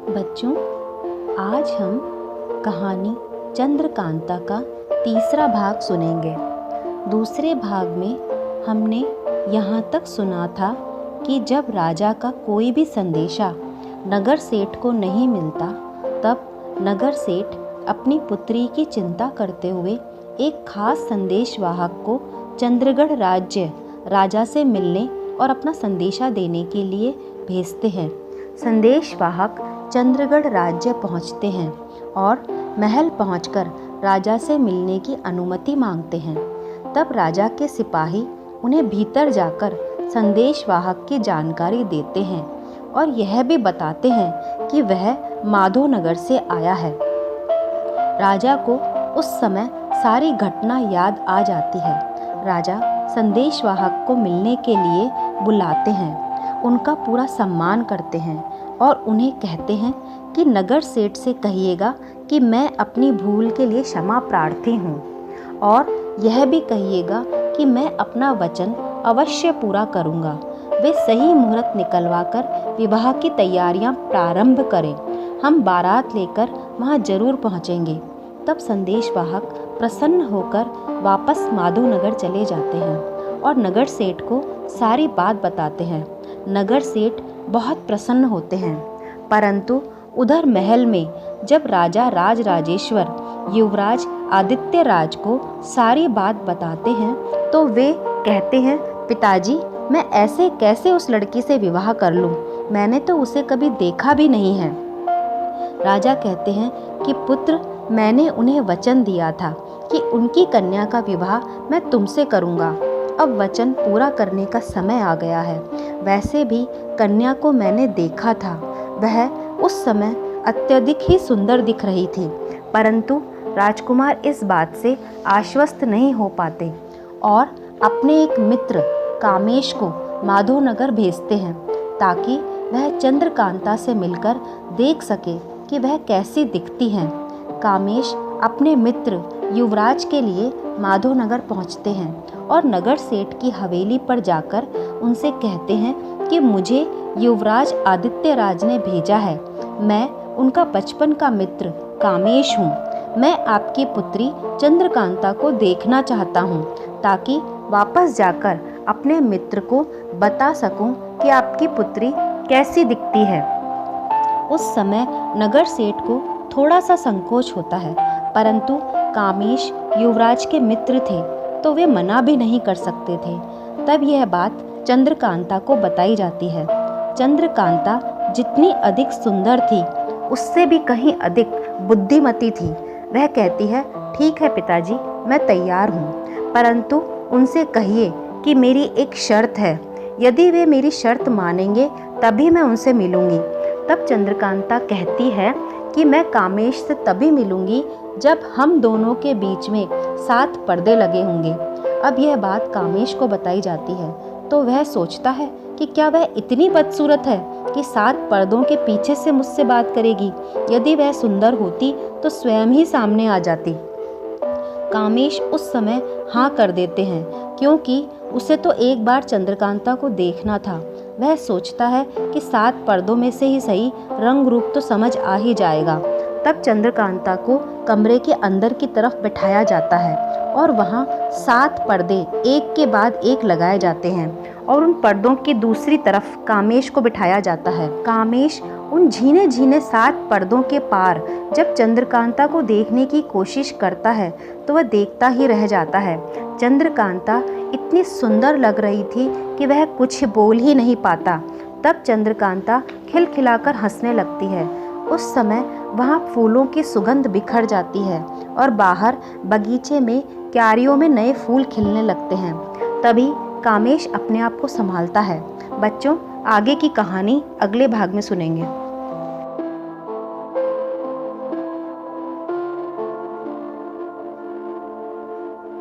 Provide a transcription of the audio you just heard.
बच्चों, आज हम कहानी चंद्रकांता का तीसरा भाग सुनेंगे। दूसरे भाग में हमने यहाँ तक सुना था कि जब राजा का कोई भी संदेशा नगर सेठ को नहीं मिलता, तब नगर सेठ अपनी पुत्री की चिंता करते हुए एक खास संदेशवाहक को चंद्रगढ़ राज्य राजा से मिलने और अपना संदेशा देने के लिए भेजते हैं। संदेशवाहक चंद्रगढ़ राज्य पहुंचते हैं और महल पहुंचकर राजा से मिलने की अनुमति मांगते हैं। तब राजा के सिपाही उन्हें भीतर जाकर संदेशवाहक की जानकारी देते हैं और यह भी बताते हैं कि वह माधोनगर से आया है। राजा को उस समय सारी घटना याद आ जाती है। राजा संदेशवाहक को मिलने के लिए बुलाते हैं, उनका पूरा सम्मान करते हैं और उन्हें कहते हैं कि नगर सेठ से कहिएगा कि मैं अपनी भूल के लिए क्षमा प्रार्थी हूँ और यह भी कहिएगा कि मैं अपना वचन अवश्य पूरा करूँगा। वे सही मुहूर्त निकलवाकर विवाह की तैयारियाँ प्रारंभ करें। हम बारात लेकर वहाँ जरूर पहुँचेंगे। तब संदेशवाहक प्रसन्न होकर वापस माधोनगर चले जाते हैं और नगर सेठ को सारी बात बताते हैं। नगर सेठ बहुत प्रसन्न होते हैं, परंतु उधर महल में जब राजा राजराजेश्वर युवराज आदित्य राज को सारी बात बताते हैं तो वे कहते हैं, पिताजी, मैं ऐसे कैसे उस लड़की से विवाह कर लूं? मैंने तो उसे कभी देखा भी नहीं है। राजा कहते हैं कि पुत्र, मैंने उन्हें वचन दिया था कि उनकी कन्या का विवाह मैं तुमसे करूंगा। अब वचन पूरा करने का समय आ गया है। वैसे भी कन्या को मैंने देखा था, वह उस समय अत्यधिक ही सुंदर दिख रही थी, परंतु राजकुमार इस बात से आश्वस्त नहीं हो पाते और अपने एक मित्र कामेश को माधोनगर भेजते हैं ताकि वह चंद्रकांता से मिलकर देख सके कि वह कैसी दिखती हैं। कामेश अपने मित्र युवराज के लिए माधोनगर पहुंचते हैं और नगर सेठ की हवेली पर जाकर उनसे कहते हैं कि मुझे युवराज आदित्य राज ने भेजा है। मैं उनका बचपन का मित्र कामेश हूँ। मैं आपकी पुत्री चंद्रकांता को देखना चाहता हूँ ताकि वापस जाकर अपने मित्र को बता सकूँ कि आपकी पुत्री कैसी दिखती है। उस समय नगर सेठ को थोड़ा सा संकोच होता है, परंतु कामेश युवराज के मित्र थे तो वे मना भी नहीं कर सकते थे। तब यह बात चंद्रकांता को बताई जाती है। चंद्रकांता जितनी अधिक सुंदर थी, उससे भी कहीं अधिक बुद्धिमती थी। वह कहती है, ठीक है पिताजी, मैं तैयार हूँ, परंतु उनसे कहिए कि मेरी एक शर्त है। यदि वे मेरी शर्त मानेंगे तभी मैं उनसे मिलूंगी। तब चंद्रकांता कहती है कि मैं कामेश से तभी मिलूंगी जब हम दोनों के बीच में 7 पर्दे लगे होंगे। अब यह बात कामेश को बताई जाती है तो वह सोचता है कि क्या वह इतनी बदसूरत है कि 7 पर्दों के पीछे से मुझसे बात करेगी। यदि वह सुंदर होती तो स्वयं ही सामने आ जाती। कामेश उस समय हाँ कर देते हैं क्योंकि उसे तो एक बार चंद्रकांता को देखना था। वह सोचता है कि 7 पर्दों में से ही सही रंग रूप तो समझ आ ही जाएगा। तब चंद्रकांता को कमरे के अंदर की तरफ बिठाया जाता है और वहाँ 7 पर्दे एक के बाद एक लगाए जाते हैं और उन पर्दों की दूसरी तरफ कामेश को बिठाया जाता है। कामेश उन झीने झीने 7 पर्दों के पार जब चंद्रकांता को देखने की कोशिश करता है तो वह देखता ही रह जाता है। चंद्रकांता इतनी सुंदर लग रही थी कि वह कुछ बोल ही नहीं पाता। तब चंद्रकांता खिलखिलाकर हंसने लगती है। उस समय वहाँ फूलों की सुगंध बिखर जाती है और बाहर बगीचे में क्यारियों में नए फूल खिलने लगते हैं। तभी कामेश अपने आप को संभालता है। बच्चों, आगे की कहानी अगले भाग में सुनेंगे।